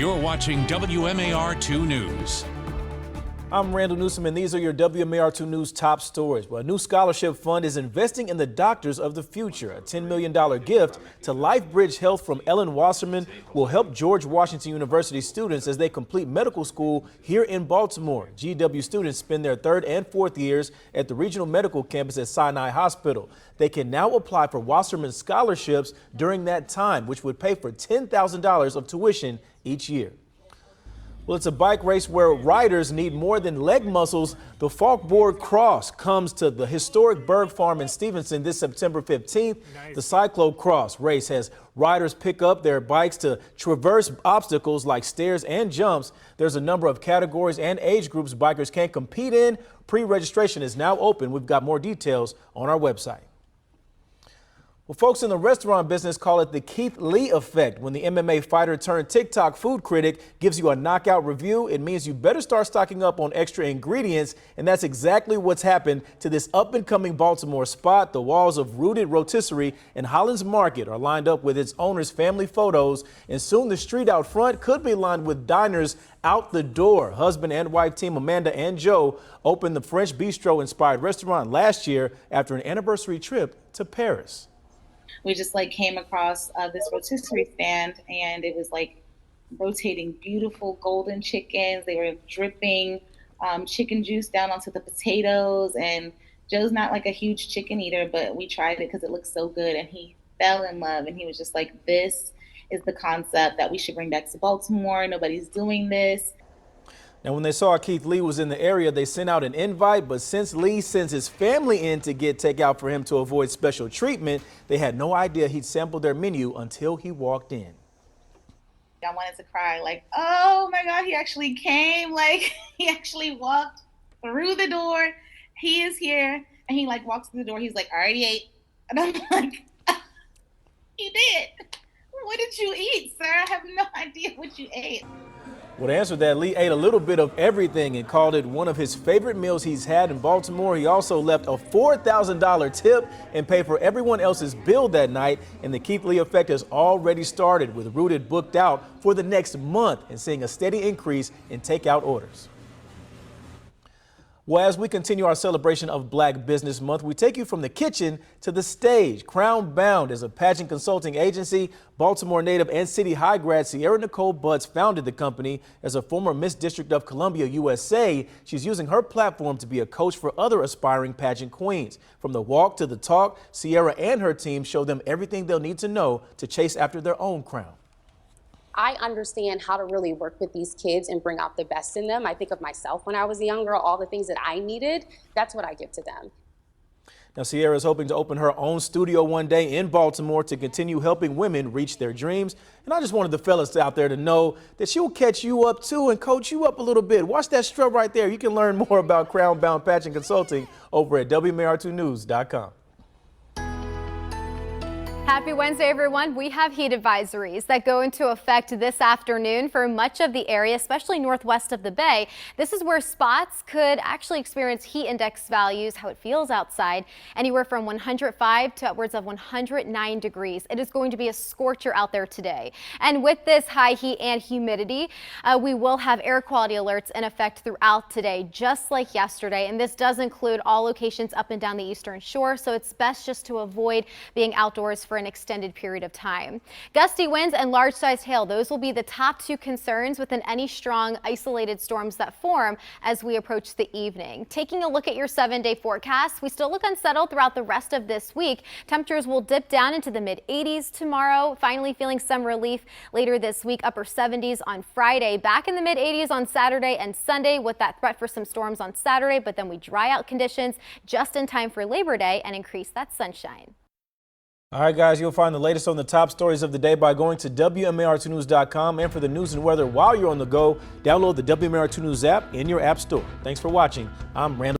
You're watching WMAR2 News. I'm Randall Newsom, and these are your WMAR2 News top stories. Well, a new scholarship fund is investing in the doctors of the future. A $10 million gift to LifeBridge Health from Ellen Wasserman will help George Washington University students as they complete medical school here in Baltimore. GW students spend their third and fourth years at the regional medical campus at Sinai Hospital. They can now apply for Wasserman scholarships during that time, which would pay for $10,000 of tuition each year. Well, it's a bike race where riders need more than leg muscles. The Falkboard Cross comes to the historic Berg Farm in Stevenson this September 15th. The Cyclo Cross race has riders pick up their bikes to traverse obstacles like stairs and jumps. There's a number of categories and age groups bikers can compete in. Pre-registration is now open. We've got more details on our website. Well, folks in the restaurant business call it the Keith Lee effect. When the MMA fighter turned TikTok food critic gives you a knockout review, it means you better start stocking up on extra ingredients. And that's exactly what's happened to this up and coming Baltimore spot. The walls of Rooted Rotisserie in Holland's Market are lined up with its owner's family photos. And soon the street out front could be lined with diners out the door. Husband and wife team Amanda and Joe opened the French bistro inspired restaurant last year after an anniversary trip to Paris. We just came across this rotisserie stand, and it was rotating beautiful golden chickens. They were dripping chicken juice down onto the potatoes, and Joe's not a huge chicken eater, but we tried it because it looked so good, and he fell in love, and he was just like, this is the concept that we should bring back to Baltimore. Nobody's doing this. Now, when they saw Keith Lee was in the area, they sent out an invite. But since Lee sends his family in to get takeout for him to avoid special treatment, they had no idea he'd sampled their menu until he walked in. I wanted to cry, oh my God, he actually came. He actually walked through the door. He is here. And he walks through the door. He's like, I already ate. And I'm like, you did. What did you eat, sir? I have no idea what you ate. Well, to answer that, Lee ate a little bit of everything and called it one of his favorite meals he's had in Baltimore. He also left a $4,000 tip and paid for everyone else's bill that night. And the Keith Lee effect has already started, with Rooted booked out for the next month and seeing a steady increase in takeout orders. Well, as we continue our celebration of Black Business Month, we take you from the kitchen to the stage. Crown Bound is a pageant consulting agency. Baltimore native and City High grad Sierra Nicole Butts founded the company. As a former Miss District of Columbia, USA, she's using her platform to be a coach for other aspiring pageant queens. From the walk to the talk, Sierra and her team show them everything they'll need to know to chase after their own crown. I understand how to really work with these kids and bring out the best in them. I think of myself when I was a young girl, all the things that I needed, that's what I give to them. Now, Sierra is hoping to open her own studio one day in Baltimore to continue helping women reach their dreams. And I just wanted the fellas out there to know that she'll catch you up too and coach you up a little bit. Watch that strut right there. You can learn more about Crown Bound Pageant Consulting over at WMAR2news.com. Happy Wednesday, everyone. We have heat advisories that go into effect this afternoon for much of the area, especially northwest of the Bay. This is where spots could actually experience heat index values, how it feels outside, anywhere from 105 to upwards of 109 degrees. It is going to be a scorcher out there today. And with this high heat and humidity, we will have air quality alerts in effect throughout today, just like yesterday. And this does include all locations up and down the Eastern Shore, so it's best just to avoid being outdoors for an extended period of time. Gusty winds and large-sized hail, those will be the top two concerns within any strong isolated storms that form as we approach the evening. Taking a look at your 7-day forecast, we still look unsettled throughout the rest of this week. Temperatures will dip down into the mid-80s tomorrow, finally feeling some relief later this week, upper 70s on Friday, back in the mid-80s on Saturday and Sunday with that threat for some storms on Saturday, but then we dry out conditions just in time for Labor Day and increase that sunshine. All right, guys, you'll find the latest on the top stories of the day by going to WMAR2news.com. And for the news and weather while you're on the go, download the WMAR2 News app in your app store. Thanks for watching. I'm Randall.